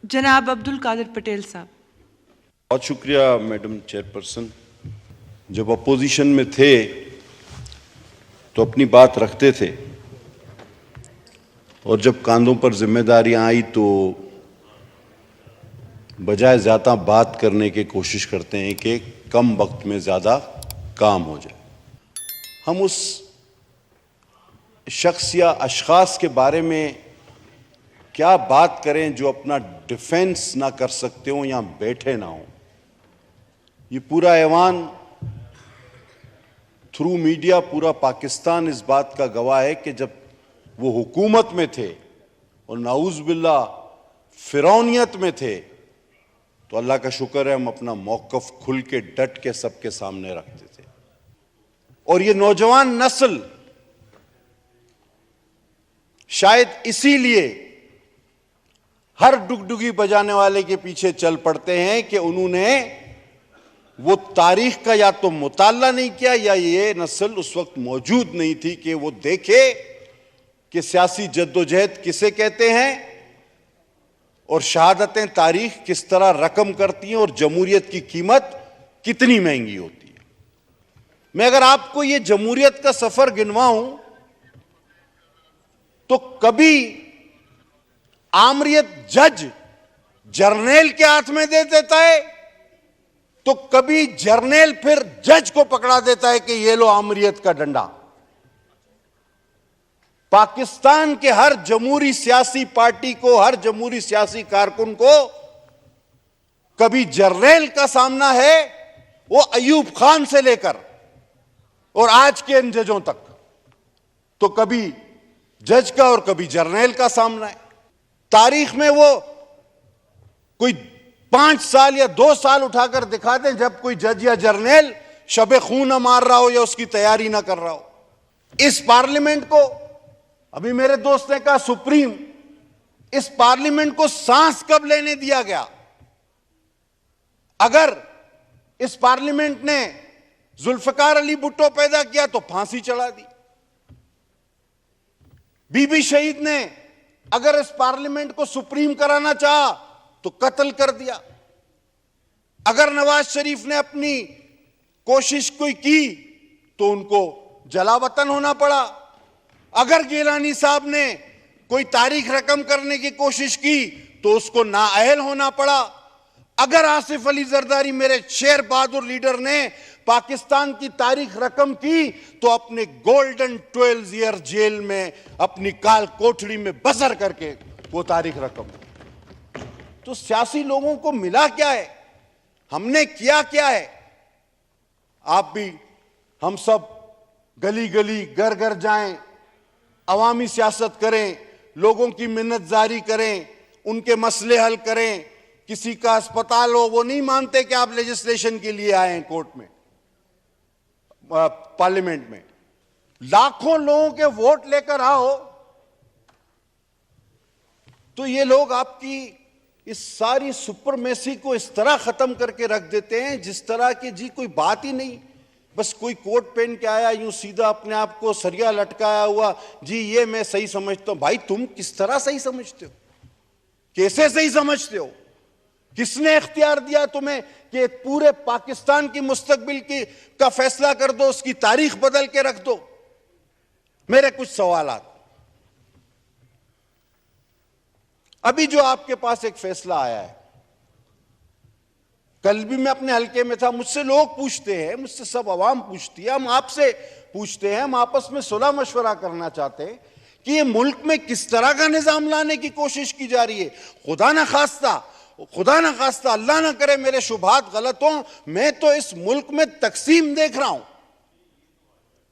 जनाब अब्दुल कादिर पटेल साहब। बहुत शुक्रिया मैडम चेयरपर्सन। जब अपोजिशन में थे तो अपनी बात रखते थे और जब कांधों पर जिम्मेदारियां आई तो बजाय ज़्यादा बात करने की कोशिश करते हैं कि कम वक्त में ज़्यादा काम हो जाए। हम उस शख्स या अशखास के बारे में क्या बात करें जो अपना डिफेंस ना कर सकते हो या बैठे ना हो। ये पूरा ऐवान थ्रू मीडिया पूरा पाकिस्तान इस बात का गवाह है कि जब वो हुकूमत में थे और नाउज़ बिल्ला फिरौनियत में थे तो अल्लाह का शुक्र है हम अपना मौक़िफ़ खुल के डट के सबके सामने रखते थे। और ये नौजवान नस्ल शायद इसीलिए हर डुगडुगी बजाने वाले के पीछे चल पड़ते हैं कि उन्होंने वो तारीख का या तो मुताला नहीं किया या ये नस्ल उस वक्त मौजूद नहीं थी कि वो देखे कि सियासी जद्दोजहद किसे कहते हैं और शहादतें तारीख किस तरह रकम करती हैं और जमहूरियत की कीमत कितनी महंगी होती है। मैं अगर आपको ये जमहूरियत का सफर गिनवाऊं तो कभी आमरियत जज जर्नैल के हाथ में दे देता है तो कभी जर्नैल फिर जज को पकड़ा देता है कि ये लो आमरियत का डंडा। पाकिस्तान के हर जमहूरी सियासी पार्टी को, हर जमहूरी सियासी कारकुन को कभी जर्नैल का सामना है, वो अयूब खान से लेकर और आज के इन जजों तक, तो कभी जज का और कभी जर्नैल का सामना है। तारीख में वो कोई 5 साल या 2 साल उठाकर दिखा दें जब कोई जज या जर्नैल शबे खून न मार रहा हो या उसकी तैयारी ना कर रहा हो। इस पार्लियामेंट को, अभी मेरे दोस्त ने कहा सुप्रीम, इस पार्लियामेंट को सांस कब लेने दिया गया? अगर इस पार्लियामेंट ने जुल्फकार अली भुट्टो पैदा किया तो फांसी चढ़ा दी। बीबी शहीद ने अगर इस पार्लियामेंट को सुप्रीम कराना चाहा तो कत्ल कर दिया। अगर नवाज शरीफ ने अपनी कोशिश कोई की तो उनको जलावतन होना पड़ा। अगर गिलानी साहब ने कोई तारीख रकम करने की कोशिश की तो उसको नाअहल होना पड़ा। अगर आसिफ अली जरदारी, मेरे शेर बहादुर लीडर ने पाकिस्तान की तारीख रकम की तो अपने गोल्डन 12 ईयर जेल में अपनी काल कोठड़ी में बसर करके वो तारीख रकम। तो सियासी लोगों को मिला क्या है, हमने किया क्या है? आप भी, हम सब गली गली घर घर जाएं, अवामी सियासत करें, लोगों की मिन्नतजारी करें, उनके मसले हल करें। किसी का अस्पताल हो, वो नहीं मानते कि आप लेजिस्लेशन के लिए आए हैं कोर्ट में, पार्लियामेंट में। लाखों लोगों के वोट लेकर आओ तो ये लोग आपकी इस सारी सुपरमेसी को इस तरह खत्म करके रख देते हैं जिस तरह की जी कोई बात ही नहीं। बस कोई कोट पहन के आया यूं सीधा अपने आप को सरिया लटकाया हुआ, जी ये मैं सही समझता हूं। भाई तुम किस तरह सही समझते हो? कैसे सही समझते हो? किसने इख्तियार दिया तुम्हें कि पूरे पाकिस्तान की मुस्तकबिल की का फैसला कर दो, उसकी तारीख बदल के रख दो? मेरे कुछ सवालात। अभी जो आपके पास एक फैसला आया है, कल भी मैं अपने हलके में था, मुझसे लोग पूछते हैं, मुझसे सब अवाम पूछती है, हम आपसे पूछते हैं, हम आपस में सुलह मशवरा करना चाहते हैं कि ये मुल्क में किस तरह का निजाम लाने की कोशिश की जा रही है। खुदा ना खास्ता अल्लाह ना करे मेरे शुभात गलत हों, मैं तो इस मुल्क में तकसीम देख रहा हूं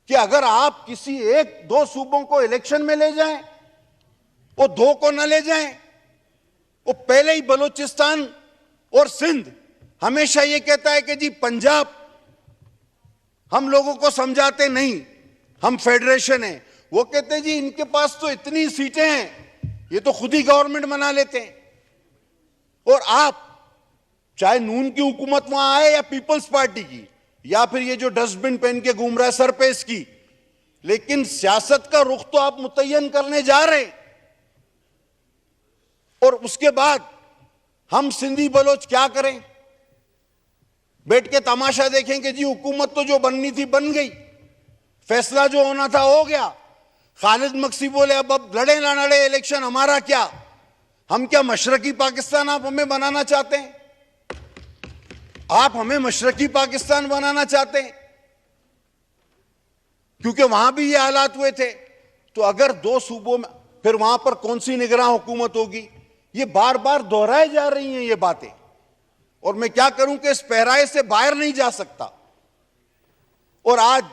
कि अगर आप किसी 1-2 सूबों को इलेक्शन में ले जाएं, वो 2 को न ले जाएं, वो पहले ही बलूचिस्तान और सिंध हमेशा ये कहता है कि जी पंजाब हम लोगों को समझाते नहीं, हम फेडरेशन है। वो कहते हैं जी इनके पास तो इतनी सीटें हैं, ये तो खुद ही गवर्नमेंट बना लेते हैं। और आप चाहे नून की हुकूमत वहां आए या पीपल्स पार्टी की, या फिर ये जो डस्टबिन पहन के घूम रहा है सर पे इसकी, लेकिन सियासत का रुख तो आप मुतय्यन करने जा रहे हैं। और उसके बाद हम सिंधी बलोच क्या करें? बैठ के तमाशा देखेंगे जी हुकूमत तो जो बननी थी बन गई, फैसला जो होना था हो गया। खालिद मक्सी बोले अब लड़े ना लड़े इलेक्शन हमारा क्या, हम क्या मशरकी पाकिस्तान आप हमें बनाना चाहते हैं? आप हमें मशरकी पाकिस्तान बनाना चाहते हैं? क्योंकि वहां भी ये हालात हुए थे। तो अगर दो सूबों में, फिर वहां पर कौन सी निगरान हुकूमत होगी? ये बार बार दोहराए जा रही हैं ये बातें, और मैं क्या करूं कि इस पहराए से बाहर नहीं जा सकता। और आज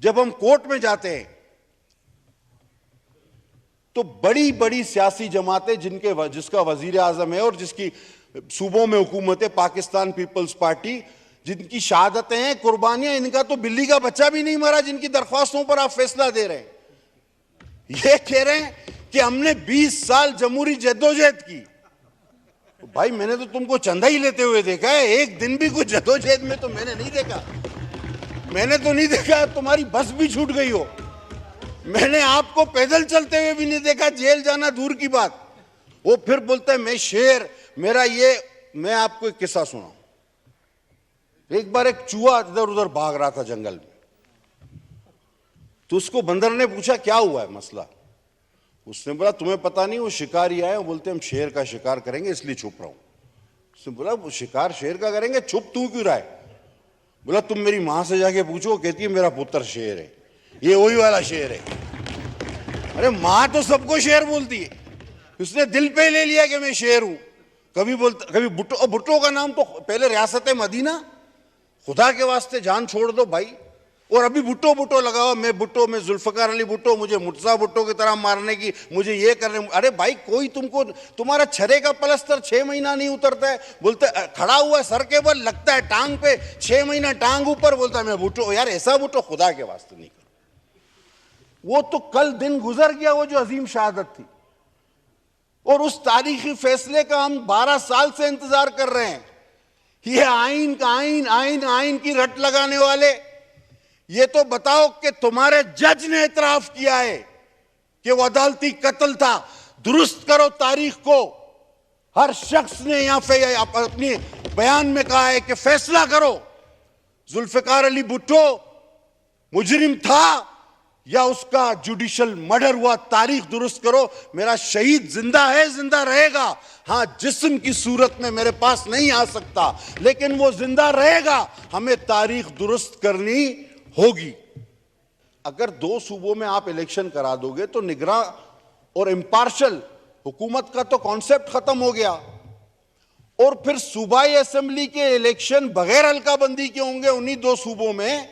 जब हम कोर्ट में जाते हैं तो बड़ी बड़ी सियासी जमातें जिसका वजीर आजम है और जिसकी सूबों में हुकूमत है, पाकिस्तान पीपल्स पार्टी, जिनकी शहादतें हैं, कुर्बानियां, इनका तो बिल्ली का बच्चा भी नहीं मरा जिनकी दरख्वास्तों पर आप फैसला दे रहे हैं। ये कह रहे हैं कि हमने 20 साल जमहूरी जद्दोजहद की। भाई मैंने तो तुमको चंदा ही लेते हुए देखा है, एक दिन भी कुछ जद्दोजहद में तो मैंने नहीं देखा। मैंने तो नहीं देखा तुम्हारी बस भी छूट गई हो, मैंने आपको पैदल चलते हुए भी नहीं देखा, जेल जाना दूर की बात। वो फिर बोलता है मैं शेर, मेरा ये। मैं आपको एक किस्सा सुनाऊं। एक बार एक चूहा इधर उधर भाग रहा था जंगल में, तो उसको बंदर ने पूछा क्या हुआ है मसला? उसने बोला तुम्हें पता नहीं वो शिकारी आए, बोलते हम शेर का शिकार करेंगे इसलिए छुप रहा हूं। उसने बोला वो शिकार शेर का करेंगे, छुप तू क्यों रहा है? बोला तुम मेरी मां से जाके पूछो, कहती है मेरा पुत्र शेर है, ये वही वाला शेर है। अरे मां तो सबको शेर बोलती है, उसने दिल पे ले लिया कि मैं शेर हूं। कभी बोलता, कभी भुट्टो, भुट्टो का नाम तो पहले रियासत मदीना, खुदा के वास्ते जान छोड़ दो भाई। और अभी भुट्टो भुट्टो लगाओ, मैं भुट्टो, मैं जुल्फकार अली भुट्टो, मुझे मुर्तजा भुट्टो की तरह मारने की, मुझे ये करने। अरे भाई कोई तुमको, तुम्हारा छरे का पलस्तर 6 महीना नहीं उतरता है, बोलते खड़ा हुआ है सर के बल, लगता है टांग पे, 6 महीना टांग ऊपर, बोलता है मैं भुट्टो। यार ऐसा भुट्टो खुदा के वास्ते नहीं कर। वो तो कल दिन गुजर गया, वो जो अजीम शहादत थी, और उस तारीखी फैसले का हम 12 साल से इंतजार कर रहे हैं। ये आइन का आइन, आइन आइन की रट लगाने वाले, ये तो बताओ कि तुम्हारे जज ने इतराफ किया है कि वो अदालती कत्ल था, दुरुस्त करो तारीख को। हर शख्स ने यहां पे अपनी बयान में कहा है कि फैसला करो, जुल्फिकार अली भुट्टो मुजरिम था या उसका जुडिशल मर्डर हुआ, तारीख दुरुस्त करो। मेरा शहीद जिंदा है, जिंदा रहेगा। हां जिस्म की सूरत में मेरे पास नहीं आ सकता, लेकिन वो जिंदा रहेगा। हमें तारीख दुरुस्त करनी होगी। अगर 2 सूबों में आप इलेक्शन करा दोगे तो निगरां और इम्पार्शल हुकूमत का तो कॉन्सेप्ट खत्म हो गया। और फिर सूबाई असेंबली के इलेक्शन बगैर हल्काबंदी के होंगे उन्हीं 2 सूबों में,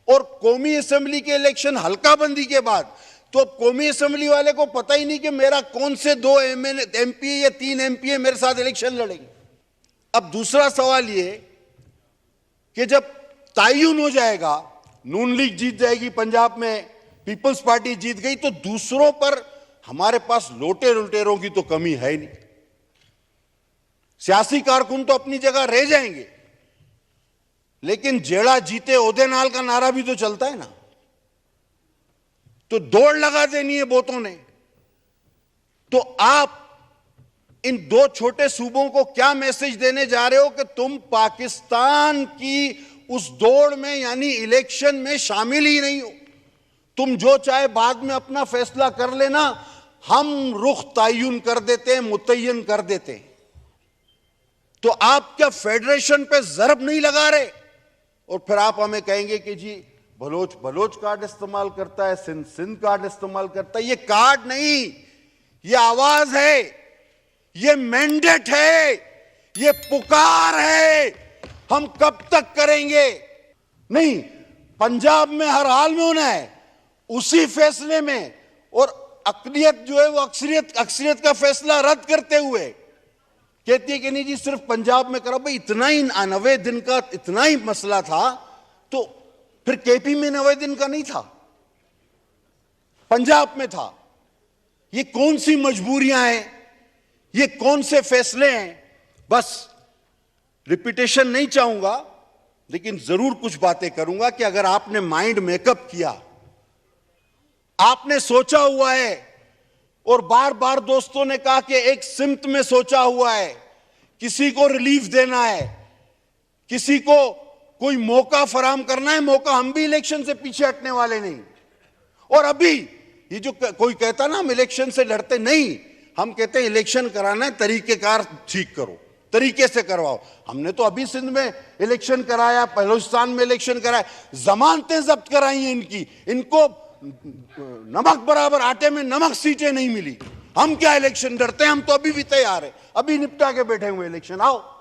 और कौमी असेंबली के इलेक्शन हल्काबंदी के बाद। तो अब कौमी असेंबली वाले को पता ही नहीं कि मेरा कौन से 2 एमपी या 3 एमपी मेरे साथ इलेक्शन लड़ेंगे। अब दूसरा सवाल ये कि जब तायुन हो जाएगा, नून लीग जीत जाएगी पंजाब में, पीपल्स पार्टी जीत गई, तो दूसरों पर हमारे पास लोटे लुटेरों की तो कमी है ही नहीं। सियासी कारकुन तो अपनी जगह रह जाएंगे, लेकिन जेड़ा जीते ओदे नाल का नारा भी तो चलता है ना। तो दौड़ लगा देनी है बोतों ने। तो आप इन 2 छोटे सूबों को क्या मैसेज देने जा रहे हो कि तुम पाकिस्तान की उस दौड़ में यानी इलेक्शन में शामिल ही नहीं हो? तुम जो चाहे बाद में अपना फैसला कर लेना, हम रुख तायुन कर देते हैं, मुतय्यन कर देते हैं। तो आप क्या फेडरेशन पे जरब नहीं लगा रहे? और फिर आप हमें कहेंगे कि जी बलोच बलोच कार्ड इस्तेमाल करता है, सिंध सिंध कार्ड इस्तेमाल करता है। ये कार्ड नहीं, ये आवाज है, ये मैंडेट है, ये पुकार है। हम कब तक करेंगे? नहीं, पंजाब में हर हाल में होना है, उसी फैसले में। और अकलियत जो है वो अक्सरियत का फैसला रद्द करते हुए कहती है कि नहीं जी सिर्फ पंजाब में करो। भाई इतना ही 90 दिन का इतना ही मसला था, तो फिर केपी में 90 दिन का नहीं था, पंजाब में था। ये कौन सी मजबूरियां हैं, ये कौन से फैसले हैं? बस रिपीटेशन नहीं चाहूंगा, लेकिन जरूर कुछ बातें करूंगा कि अगर आपने माइंड मेकअप किया, आपने सोचा हुआ है, और बार बार दोस्तों ने कहा कि एक सिमत में सोचा हुआ है, किसी को रिलीफ देना है, किसी को कोई मौका फराहम करना है, मौका हम भी इलेक्शन से पीछे हटने वाले नहीं। और अभी ये जो कोई कहता ना हम इलेक्शन से डरते नहीं, हम कहते हैं इलेक्शन कराना है, तरीकेकार ठीक करो, तरीके से करवाओ। हमने तो अभी सिंध में इलेक्शन कराया, बलूचिस्तान में इलेक्शन कराया, जमानतें जब्त कराई हैं इनकी, इनको नमक बराबर आटे में नमक सीटें नहीं मिली। हम क्या इलेक्शन डरते हैं, हम तो अभी भी तैयार है, अभी निपटा के बैठे हुए इलेक्शन। आओ।